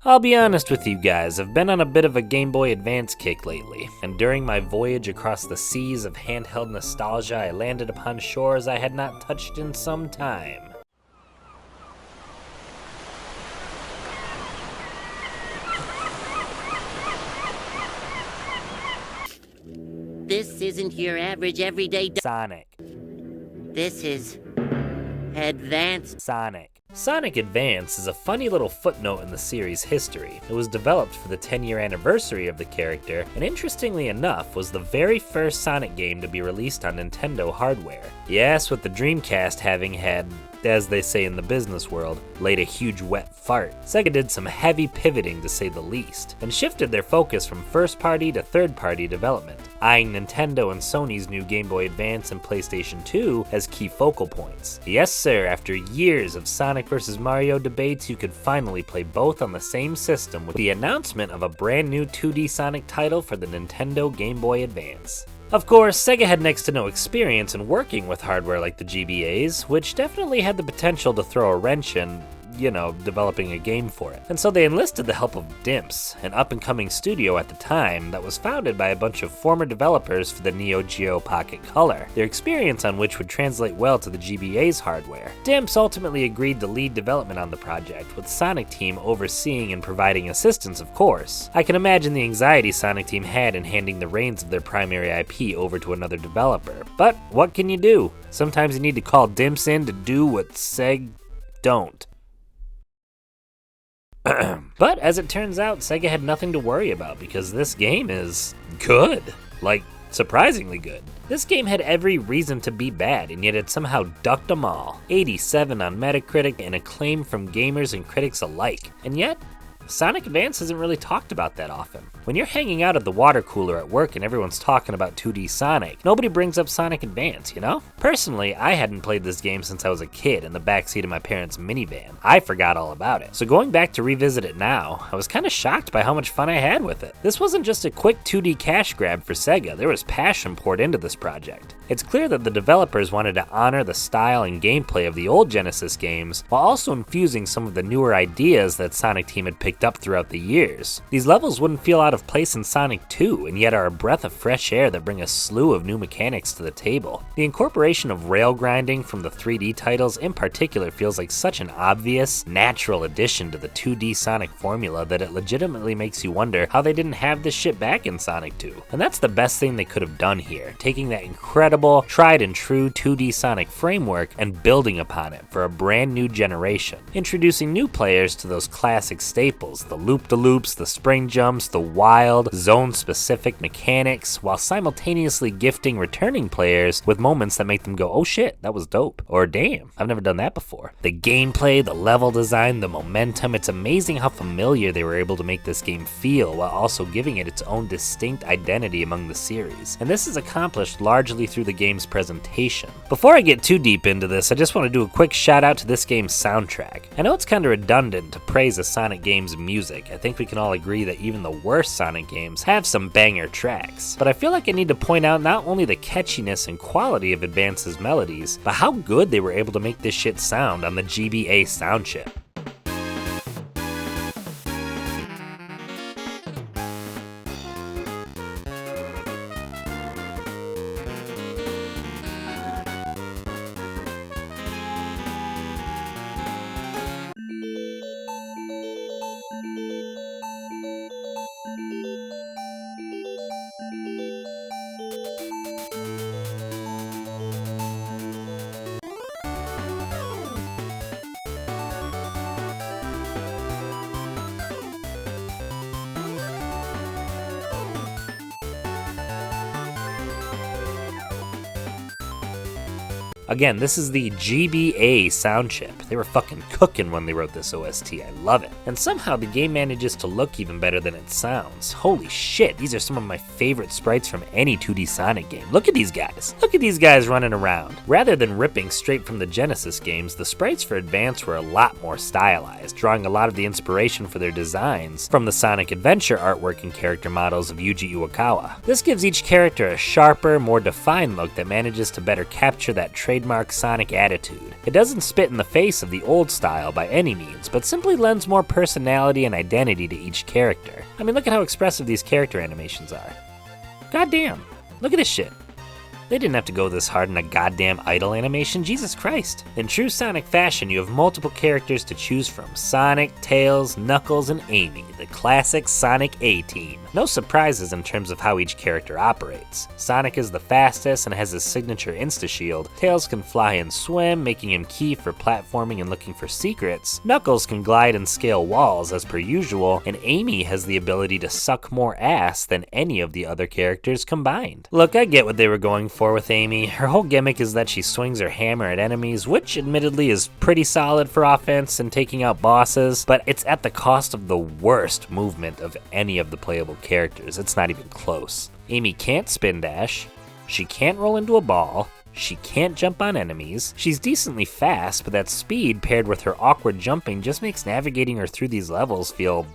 I'll be honest with you guys, I've been on a bit of a Game Boy Advance kick lately, and during my voyage across the seas of handheld nostalgia, I landed upon shores I had not touched in some time. This isn't your average everyday Sonic. This is advanced Sonic. Sonic Advance is a funny little footnote in the series' history. It was developed for the 10-year anniversary of the character, and interestingly enough, was the very first Sonic game to be released on Nintendo hardware. Yes, with the Dreamcast having had, as they say in the business world, laid a huge wet fart, Sega did some heavy pivoting to say the least, and shifted their focus from first-party to third-party development, eyeing Nintendo and Sony's new Game Boy Advance and PlayStation 2 as key focal points. Yes sir, after years of Sonic vs. Mario debates, you could finally play both on the same system with the announcement of a brand new 2D Sonic title for the Nintendo Game Boy Advance. Of course, Sega had next to no experience in working with hardware like the GBAs, which definitely had the potential to throw a wrench in, developing a game for it. And so they enlisted the help of Dimps, an up-and-coming studio at the time that was founded by a bunch of former developers for the Neo Geo Pocket Color, their experience on which would translate well to the GBA's hardware. Dimps ultimately agreed to lead development on the project, with Sonic Team overseeing and providing assistance, of course. I can imagine the anxiety Sonic Team had in handing the reins of their primary IP over to another developer. But what can you do? Sometimes you need to call Dimps in to do what Seg don't. But as it turns out, Sega had nothing to worry about because this game is good. Like, surprisingly good. This game had every reason to be bad, and yet it somehow ducked them all. 87 on Metacritic and acclaim from gamers and critics alike. And yet, Sonic Advance isn't really talked about that often. When you're hanging out at the water cooler at work and everyone's talking about 2D Sonic, nobody brings up Sonic Advance, you know? Personally, I hadn't played this game since I was a kid in the backseat of my parents' minivan. I forgot all about it. So going back to revisit it now, I was kinda shocked by how much fun I had with it. This wasn't just a quick 2D cash grab for Sega, there was passion poured into this project. It's clear that the developers wanted to honor the style and gameplay of the old Genesis games, while also infusing some of the newer ideas that Sonic Team had picked up throughout the years. These levels wouldn't feel out of place in Sonic 2, and yet are a breath of fresh air that bring a slew of new mechanics to the table. The incorporation of rail grinding from the 3D titles in particular feels like such an obvious, natural addition to the 2D Sonic formula that it legitimately makes you wonder how they didn't have this shit back in Sonic 2. And that's the best thing they could have done here, taking that incredible, tried and true 2D Sonic framework and building upon it for a brand new generation, introducing new players to those classic staples, the loop-de-loops, the spring jumps, the wild, zone-specific mechanics, while simultaneously gifting returning players with moments that make them go, oh shit, that was dope, or damn, I've never done that before. The gameplay, the level design, the momentum, it's amazing how familiar they were able to make this game feel while also giving it its own distinct identity among the series. And this is accomplished largely through the game's presentation. Before I get too deep into this, I just want to do a quick shout out to this game's soundtrack. I know it's kind of redundant to praise a Sonic game's music. I think we can all agree that even the worst Sonic games have some banger tracks. But I feel like I need to point out not only the catchiness and quality of Advance's melodies, but how good they were able to make this shit sound on the GBA sound chip. Again, this is the GBA sound chip. They were fucking cooking when they wrote this OST, I love it. And somehow the game manages to look even better than it sounds. Holy shit, these are some of my favorite sprites from any 2D Sonic game. Look at these guys. Look at these guys running around. Rather than ripping straight from the Genesis games, the sprites for Advance were a lot more stylized, drawing a lot of the inspiration for their designs from the Sonic Adventure artwork and character models of Yuji Iwakawa. This gives each character a sharper, more defined look that manages to better capture that trait trademark Sonic attitude. It doesn't spit in the face of the old style by any means, but simply lends more personality and identity to each character. I mean, look at how expressive these character animations are. Goddamn, look at this shit. They didn't have to go this hard in a goddamn idle animation, Jesus Christ. In true Sonic fashion, you have multiple characters to choose from: Sonic, Tails, Knuckles, and Amy, the classic Sonic A-Team. No surprises in terms of how each character operates. Sonic is the fastest and has his signature Insta-Shield. Tails can fly and swim, making him key for platforming and looking for secrets. Knuckles can glide and scale walls as per usual, and Amy has the ability to suck more ass than any of the other characters combined. Look, I get what they were going for with Amy. Her whole gimmick is that she swings her hammer at enemies, which admittedly is pretty solid for offense and taking out bosses, but it's at the cost of the worst movement of any of the playable characters. It's not even close. Amy can't spin dash, she can't roll into a ball, she can't jump on enemies. She's decently fast, but that speed paired with her awkward jumping just makes navigating her through these levels feel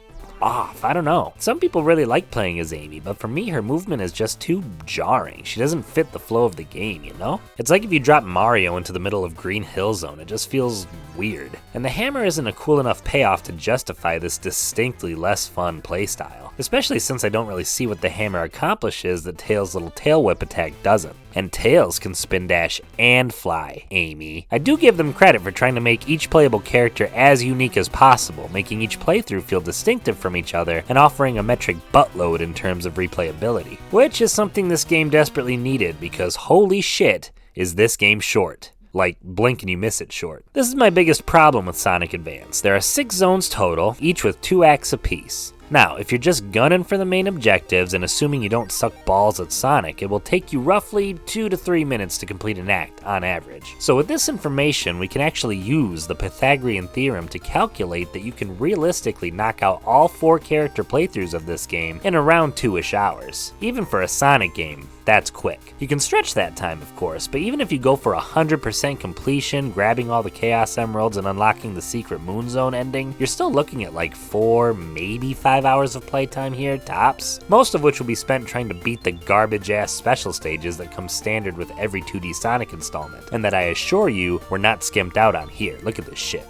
off. I don't know. Some people really like playing as Amy, but for me, her movement is just too jarring. She doesn't fit the flow of the game, you know? It's like if you drop Mario into the middle of Green Hill Zone. It just feels weird. And the hammer isn't a cool enough payoff to justify this distinctly less fun playstyle, especially since I don't really see what the hammer accomplishes that Tails' little tail whip attack doesn't. And Tails can spin dash and fly, Amy. I do give them credit for trying to make each playable character as unique as possible, making each playthrough feel distinctive from each other and offering a metric buttload in terms of replayability, which is something this game desperately needed because holy shit is this game short. Like, blink and you miss it short. This is my biggest problem with Sonic Advance. There are 6 zones total, each with 2 acts apiece. Now, if you're just gunning for the main objectives and assuming you don't suck balls at Sonic, it will take you roughly 2 to 3 minutes to complete an act on average. So with this information, we can actually use the Pythagorean theorem to calculate that you can realistically knock out all 4 character playthroughs of this game in around 2-ish hours. Even for a Sonic game, that's quick. You can stretch that time, of course, but even if you go for 100% completion, grabbing all the Chaos Emeralds and unlocking the secret Moon Zone ending, you're still looking at like 4, maybe 5 hours of playtime here, tops. Most of which will be spent trying to beat the garbage-ass special stages that come standard with every 2D Sonic installment, and that I assure you, we're not skimped out on here. Look at this shit.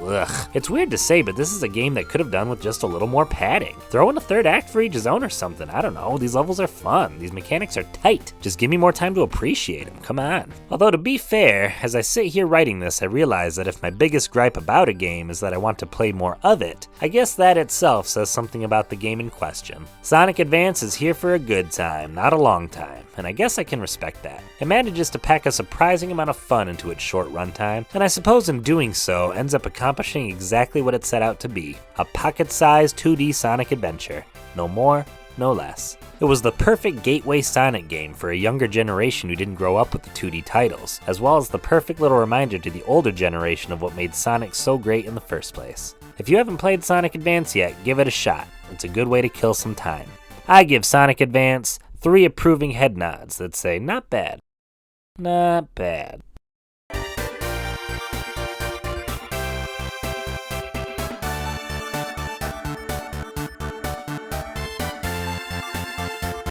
Ugh. It's weird to say, but this is a game that could have done with just a little more padding. Throw in a 3rd act for each zone or something. I don't know. These levels are fun. These mechanics are tight. Just give me more time to appreciate them. Come on. Although, to be fair, as I sit here writing this, I realize that if my biggest gripe about a game is that I want to play more of it, I guess that itself says something about the game in question. Sonic Advance is here for a good time, not a long time, and I guess I can respect that. It manages to pack a surprising amount of fun into its short runtime, and I suppose in doing so ends up accomplishing exactly what it set out to be, a pocket-sized 2D Sonic adventure. No more, no less. It was the perfect gateway Sonic game for a younger generation who didn't grow up with the 2D titles, as well as the perfect little reminder to the older generation of what made Sonic so great in the first place. If you haven't played Sonic Advance yet, give it a shot. It's a good way to kill some time. I give Sonic Advance 3 approving head nods that say not bad. Not bad.